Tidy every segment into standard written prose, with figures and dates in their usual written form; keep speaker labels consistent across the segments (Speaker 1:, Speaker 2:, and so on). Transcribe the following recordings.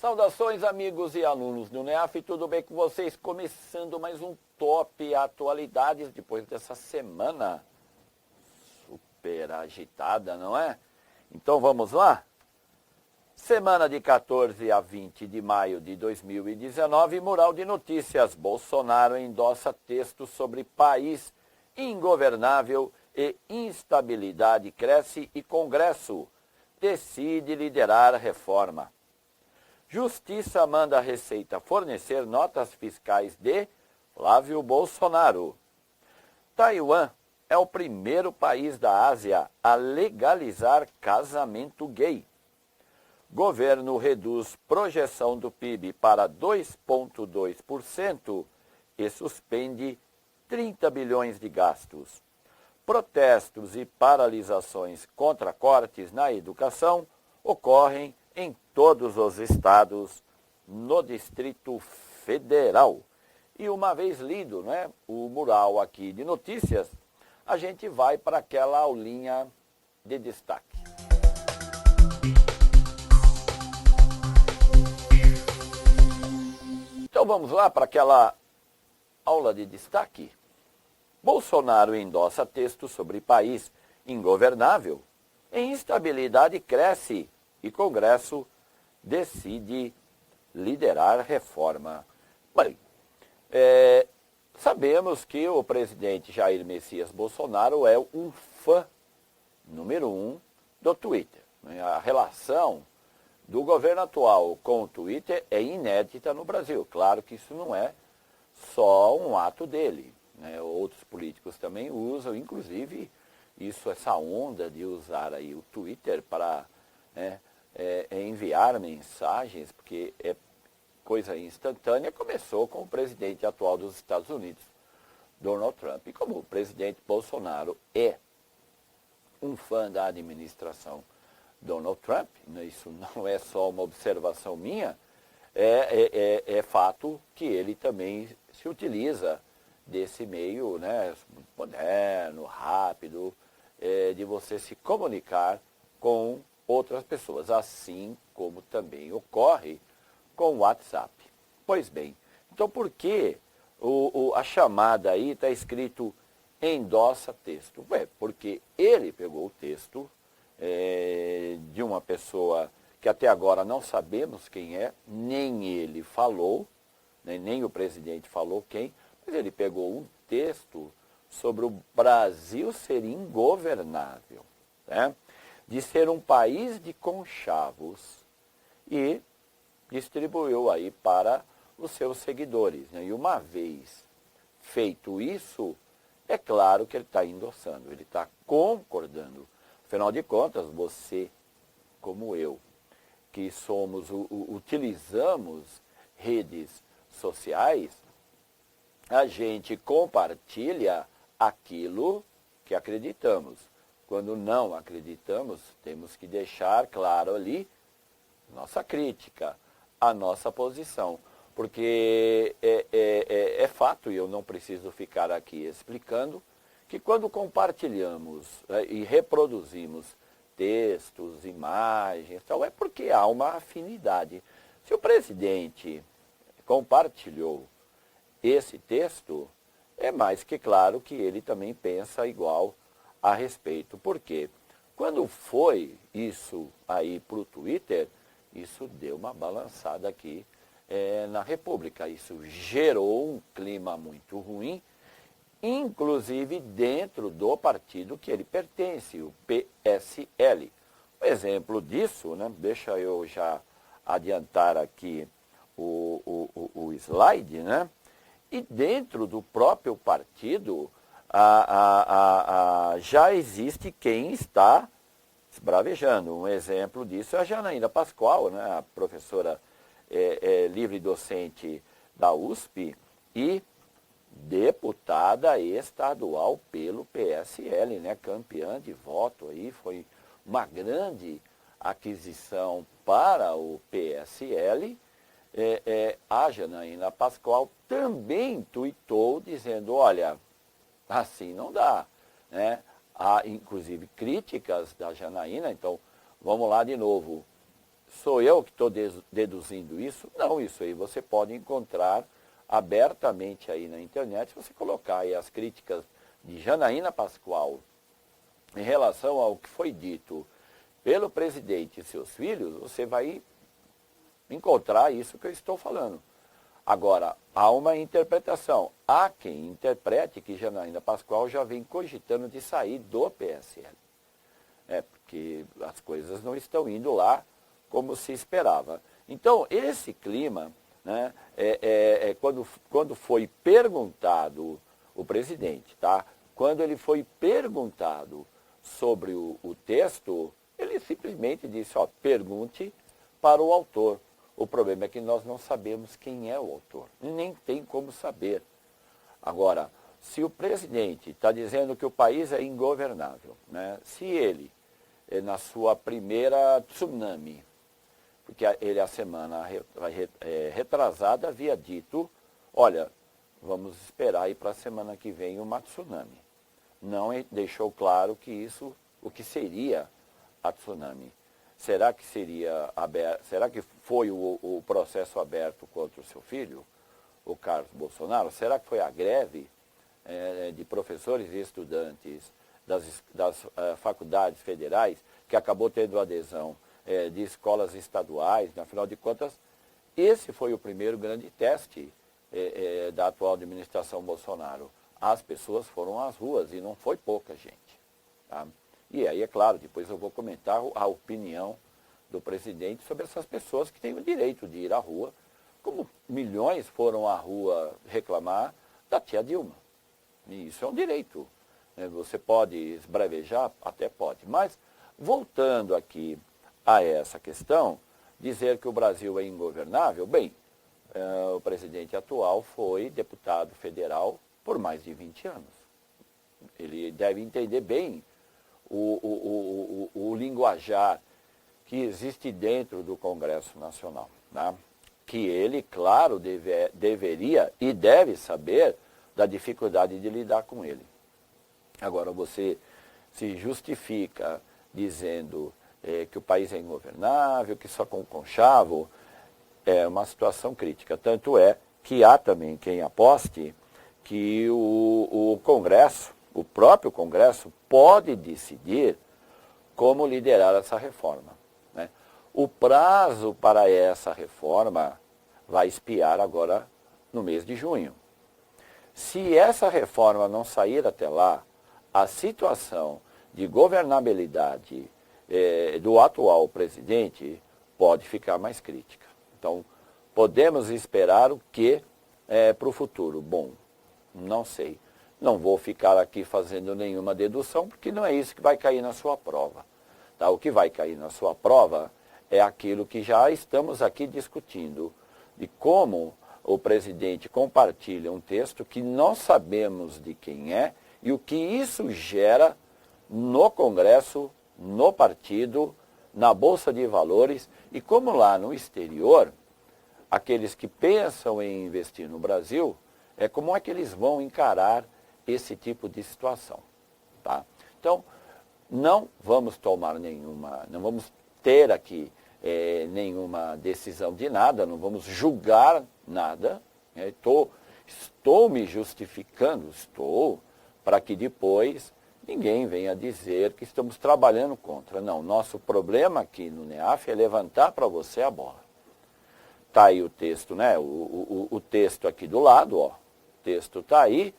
Speaker 1: Saudações, amigos e alunos do NEAF, tudo bem com vocês? Começando mais um Top Atualidades depois dessa semana super agitada, não é? Então vamos lá? Semana de 14 a 20 de maio de 2019, Mural de Notícias. Bolsonaro endossa texto sobre país ingovernável e instabilidade cresce e Congresso decide liderar reforma. Justiça manda a Receita fornecer notas fiscais de Flávio Bolsonaro. Taiwan é o primeiro país da Ásia a legalizar casamento gay. Governo reduz projeção do PIB para 2,2% e suspende 30 bilhões de gastos. Protestos e paralisações contra cortes na educação ocorrem em todos os estados no Distrito Federal. E uma vez lido, né, o mural aqui de notícias, a gente vai para aquela aulinha de destaque. Então vamos lá para aquela aula de destaque. Bolsonaro endossa texto sobre país ingovernável. Instabilidade cresce e Congresso decide liderar reforma. Bem, sabemos que o presidente Jair Messias Bolsonaro é um fã número 1 do Twitter. A relação do governo atual com o Twitter é inédita no Brasil. Claro que isso não é só um ato dele, né? Outros políticos também usam, inclusive essa onda de usar aí o Twitter para enviar mensagens, porque é coisa instantânea, começou com o presidente atual dos Estados Unidos, Donald Trump. E como o presidente Bolsonaro é um fã da administração Donald Trump, isso não é só uma observação minha, é fato que ele também se utiliza desse meio, né, moderno, rápido, de você se comunicar com outras pessoas, assim como também ocorre com o WhatsApp. Pois bem, então por que a chamada aí está escrito endossa texto? Porque ele pegou o texto de uma pessoa que até agora não sabemos quem é, nem ele falou, nem o presidente falou quem, mas ele pegou um texto sobre o Brasil ser ingovernável, né? De ser um país de conchavos, e distribuiu aí para os seus seguidores, né? E uma vez feito isso, é claro que ele está endossando, ele está concordando. Afinal de contas, você, como eu, que utilizamos redes sociais, a gente compartilha aquilo que acreditamos. Quando não acreditamos, temos que deixar claro ali nossa crítica, a nossa posição. Porque é fato, e eu não preciso ficar aqui explicando, que quando compartilhamos e reproduzimos textos, imagens, tal, é porque há uma afinidade. Se o presidente compartilhou esse texto, é mais que claro que ele também pensa igual a respeito. Por quê? Quando foi isso aí para o Twitter, isso deu uma balançada aqui na República. Isso gerou um clima muito ruim, inclusive dentro do partido que ele pertence, o PSL. Um exemplo disso, né? Deixa eu já adiantar aqui o slide, né? E dentro do próprio partido já existe quem está esbravejando. Um exemplo disso é a Janaína Pascoal, né? A professora livre docente da USP e deputada estadual pelo PSL, né? Campeã de voto aí, foi uma grande aquisição para o PSL. A Janaína Pascoal também tuitou dizendo, olha, assim não dá, né? Há inclusive críticas da Janaína, então vamos lá de novo. sou eu que estou deduzindo isso? Não, isso aí você pode encontrar abertamente aí na internet. Se você colocar aí as críticas de Janaína Pascoal em relação ao que foi dito pelo presidente e seus filhos, você vai encontrar isso que eu estou falando. Agora, há uma interpretação. Há quem interprete que Janaína Pascoal já vem cogitando de sair do PSL. Porque as coisas não estão indo lá como se esperava. Então, esse clima, né, quando foi perguntado o presidente, tá? Quando ele foi perguntado sobre o texto, ele simplesmente disse, ó, pergunte para o autor. O problema é que nós não sabemos quem é o autor, nem tem como saber. Agora, se o presidente está dizendo que o país é ingovernável, né, se ele, na sua primeira tsunami, porque ele a semana retrasada havia dito, olha, vamos esperar aí para a semana que vem uma tsunami. Não deixou claro que isso, o que seria a tsunami. Será que seria aberto, será que foi o processo aberto contra o seu filho, o Carlos Bolsonaro? Será que foi a greve de professores e estudantes das faculdades federais que acabou tendo adesão de escolas estaduais? Afinal de contas, esse foi o primeiro grande teste da atual administração Bolsonaro. As pessoas foram às ruas e não foi pouca gente. Tá? E aí, é claro, depois eu vou comentar a opinião do presidente sobre essas pessoas que têm o direito de ir à rua, como milhões foram à rua reclamar da tia Dilma. E isso é um direito. Você pode esbravejar? Até pode. Mas, voltando aqui a essa questão, dizer que o Brasil é ingovernável, bem, o presidente atual foi deputado federal por mais de 20 anos. Ele deve entender bem o linguajar que existe dentro do Congresso Nacional, né? Que ele, claro, deveria e deve saber da dificuldade de lidar com ele. Agora, você se justifica dizendo que o país é ingovernável, que só com conchavo, é uma situação crítica. Tanto é que há também quem aposte que o Congresso, o próprio Congresso, pode decidir como liderar essa reforma, né? O prazo para essa reforma vai expirar agora no mês de junho. Se essa reforma não sair até lá, a situação de governabilidade do atual presidente pode ficar mais crítica. Então, podemos esperar o que para o futuro? Bom, não sei. Não vou ficar aqui fazendo nenhuma dedução, porque não é isso que vai cair na sua prova. Tá? O que vai cair na sua prova é aquilo que já estamos aqui discutindo, de como o presidente compartilha um texto que não sabemos de quem é e o que isso gera no Congresso, no partido, na Bolsa de Valores, e como lá no exterior, aqueles que pensam em investir no Brasil, como é que eles vão encarar esse tipo de situação. Tá? Então, não vamos tomar não vamos ter aqui nenhuma decisão de nada, não vamos julgar nada. Estou me justificando, para que depois ninguém venha dizer que estamos trabalhando contra. Não, nosso problema aqui no NEAF é levantar para você a bola. Está aí o texto, né? O texto aqui do lado, ó. O texto está aí.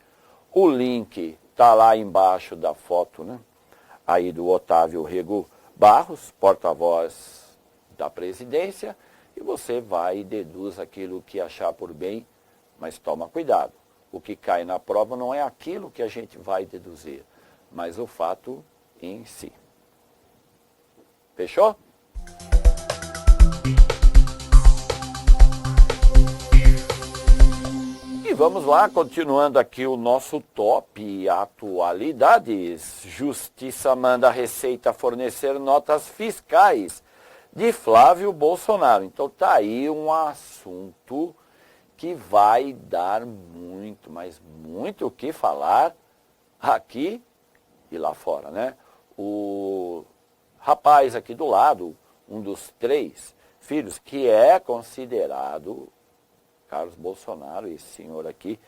Speaker 1: O link está lá embaixo da foto, né? Aí do Otávio Rego Barros, porta-voz da presidência, e você vai e deduz aquilo que achar por bem, mas toma cuidado. O que cai na prova não é aquilo que a gente vai deduzir, mas o fato em si. Fechou? E vamos lá, continuando aqui o nosso top atualidades. Justiça manda a Receita fornecer notas fiscais de Flávio Bolsonaro. Então tá aí um assunto que vai dar muito, mas muito o que falar aqui e lá fora, né? O rapaz aqui do lado, um dos três filhos, que é considerado, Carlos Bolsonaro, esse senhor aqui,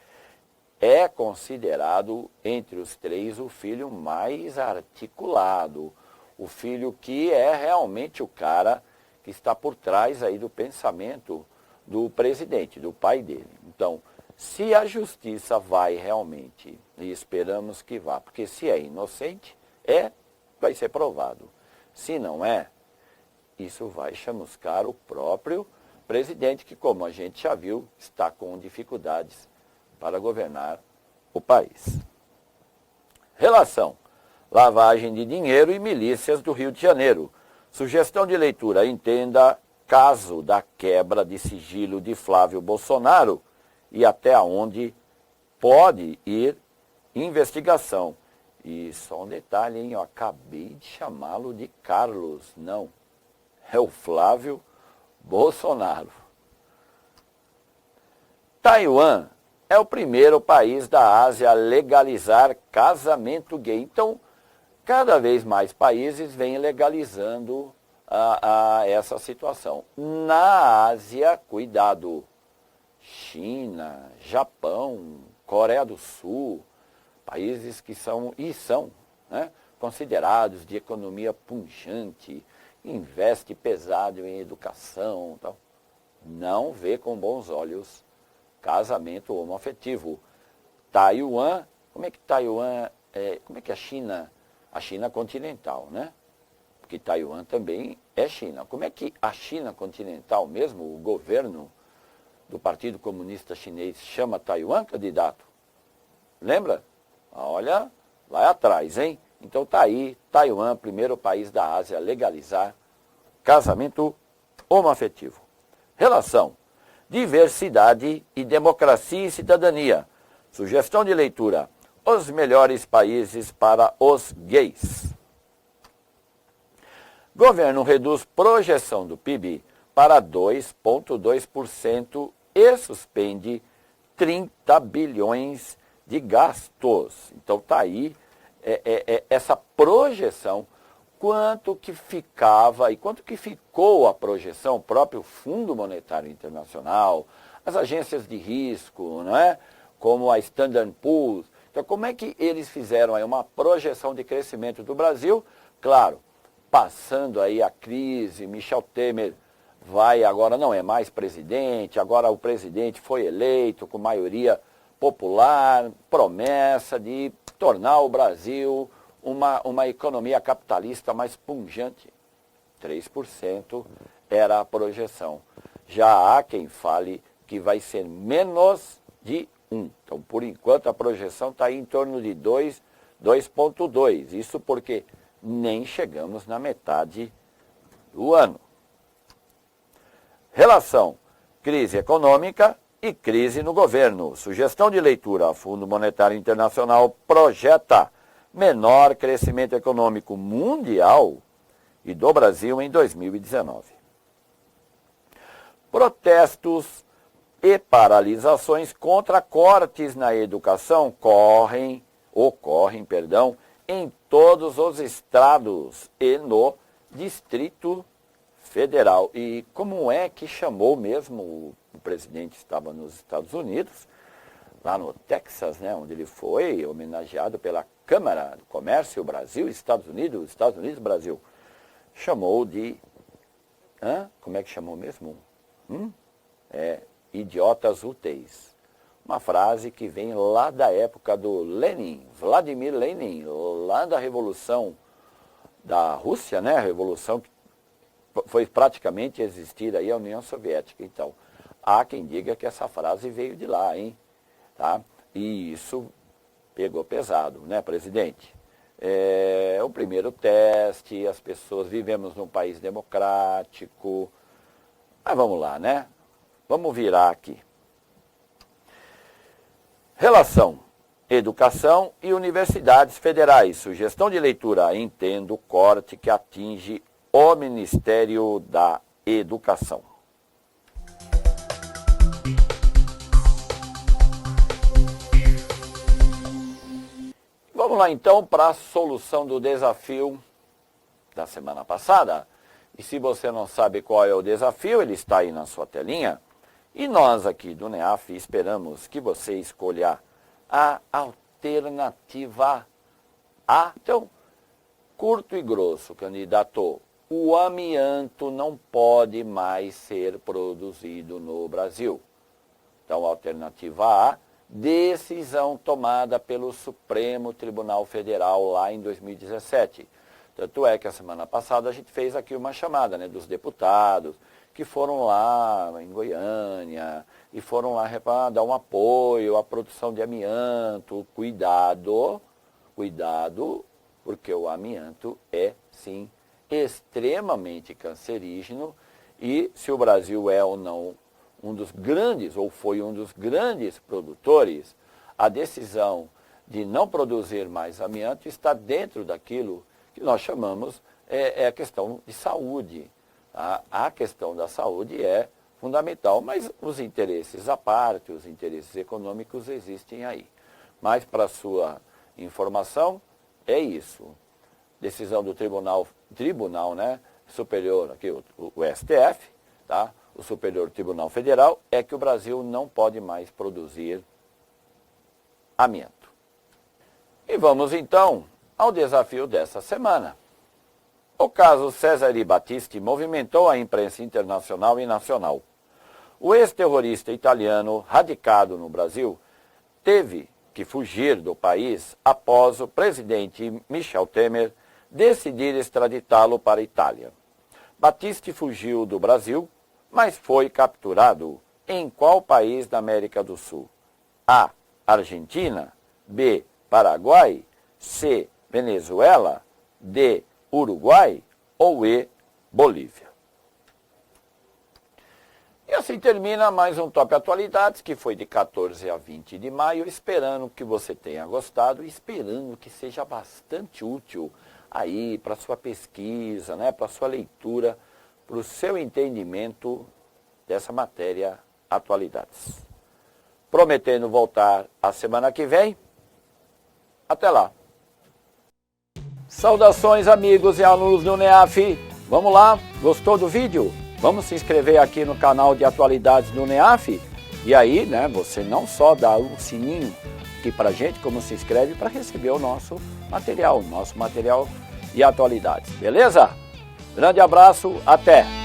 Speaker 1: é considerado entre os três o filho mais articulado, o filho que é realmente o cara que está por trás aí do pensamento do presidente, do pai dele. Então, se a justiça vai realmente, e esperamos que vá, porque se é inocente, vai ser provado. Se não é, isso vai chamuscar o próprio presidente, que, como a gente já viu, está com dificuldades para governar o país. Relação: lavagem de dinheiro e milícias do Rio de Janeiro. Sugestão de leitura: entenda caso da quebra de sigilo de Flávio Bolsonaro e até onde pode ir investigação. E só um detalhe, hein? Eu acabei de chamá-lo de Carlos. Não, é o Flávio Bolsonaro. Taiwan é o primeiro país da Ásia a legalizar casamento gay. Então, cada vez mais países vêm legalizando essa situação. Na Ásia, cuidado, China, Japão, Coreia do Sul, países que são, né, considerados de economia pujante, investe pesado em educação, tal, não vê com bons olhos casamento homoafetivo. Taiwan, como é que Taiwan, como é que a China continental, né? Porque Taiwan também é China. Como é que a China continental, mesmo o governo do Partido Comunista Chinês chama Taiwan, candidato? Lembra? Olha, vai atrás, hein? Então tá aí, Taiwan, primeiro país da Ásia a legalizar casamento homoafetivo. Relação: diversidade e democracia e cidadania. Sugestão de leitura: os melhores países para os gays. Governo reduz projeção do PIB para 2,2% e suspende 30 bilhões de gastos. Então está aí essa projeção, quanto que ficava e quanto que ficou a projeção, o próprio Fundo Monetário Internacional, as agências de risco, não é? Como a Standard & Poor's. Então, como é que eles fizeram aí uma projeção de crescimento do Brasil? Claro, passando aí a crise, Michel Temer agora não é mais presidente, agora o presidente foi eleito com maioria popular, promessa de tornar o Brasil uma economia capitalista mais pujante. 3% era a projeção. Já há quem fale que vai ser menos de 1. Então, por enquanto, a projeção está em torno de 2,2. Isso porque nem chegamos na metade do ano. Relação: crise econômica e crise no governo. Sugestão de leitura: Fundo Monetário Internacional projeta menor crescimento econômico mundial e do Brasil em 2019. Protestos e paralisações contra cortes na educação ocorrem, em todos os estados e no Distrito Federal. E como é que chamou mesmo? O presidente estava nos Estados Unidos, lá no Texas, né, onde ele foi homenageado pela Câmara do Comércio Brasil, Estados Unidos, Brasil. Chamou de... como é que chamou mesmo? Idiotas úteis. Uma frase que vem lá da época do Lenin, Vladimir Lenin, lá da Revolução da Rússia, né? A Revolução que foi praticamente existir aí a União Soviética. Então, há quem diga que essa frase veio de lá, hein? Tá? E isso pegou pesado, né, presidente? É o primeiro teste, as pessoas, vivemos num país democrático. Mas vamos lá, né? Vamos virar aqui. Relação: educação e universidades federais. Sugestão de leitura: entendo o corte que atinge o Ministério da Educação. Vamos lá então para a solução do desafio da semana passada. E se você não sabe qual é o desafio, ele está aí na sua telinha. E nós aqui do NEAF esperamos que você escolha a alternativa A. Então, curto e grosso, candidato, o amianto não pode mais ser produzido no Brasil. Então, alternativa A, decisão tomada pelo Supremo Tribunal Federal lá em 2017. Tanto é que a semana passada a gente fez aqui uma chamada, né, dos deputados que foram lá em Goiânia e foram lá dar um apoio à produção de amianto. Cuidado, porque o amianto é, sim, extremamente cancerígeno e se o Brasil é ou não um dos grandes, ou foi um dos grandes produtores, a decisão de não produzir mais amianto está dentro daquilo que nós chamamos a questão de saúde. A questão da saúde é fundamental, mas os interesses à parte, os interesses econômicos existem aí. Mas, para sua informação, é isso. Decisão do Tribunal né, Superior, aqui o STF, tá? O Superior Tribunal Federal, é que o Brasil não pode mais produzir amianto. E vamos então ao desafio dessa semana. O caso Cesare Battisti movimentou a imprensa internacional e nacional. O ex-terrorista italiano radicado no Brasil teve que fugir do país após o presidente Michel Temer decidir extraditá-lo para a Itália. Battisti fugiu do Brasil, mas foi capturado em qual país da América do Sul? A. Argentina, B. Paraguai, C. Venezuela, D. Uruguai ou E. Bolívia. E assim termina mais um Top Atualidades, que foi de 14 a 20 de maio, esperando que você tenha gostado e esperando que seja bastante útil aí para sua pesquisa, né, para sua leitura, para o seu entendimento dessa matéria Atualidades. Prometendo voltar a semana que vem. Até lá. Saudações amigos e alunos do NEAF. Vamos lá, gostou do vídeo? Vamos se inscrever aqui no canal de Atualidades do NEAF. E aí, né, você não só dá um sininho aqui pra gente, como se inscreve para receber o nosso material de atualidades. Beleza? Grande abraço, até!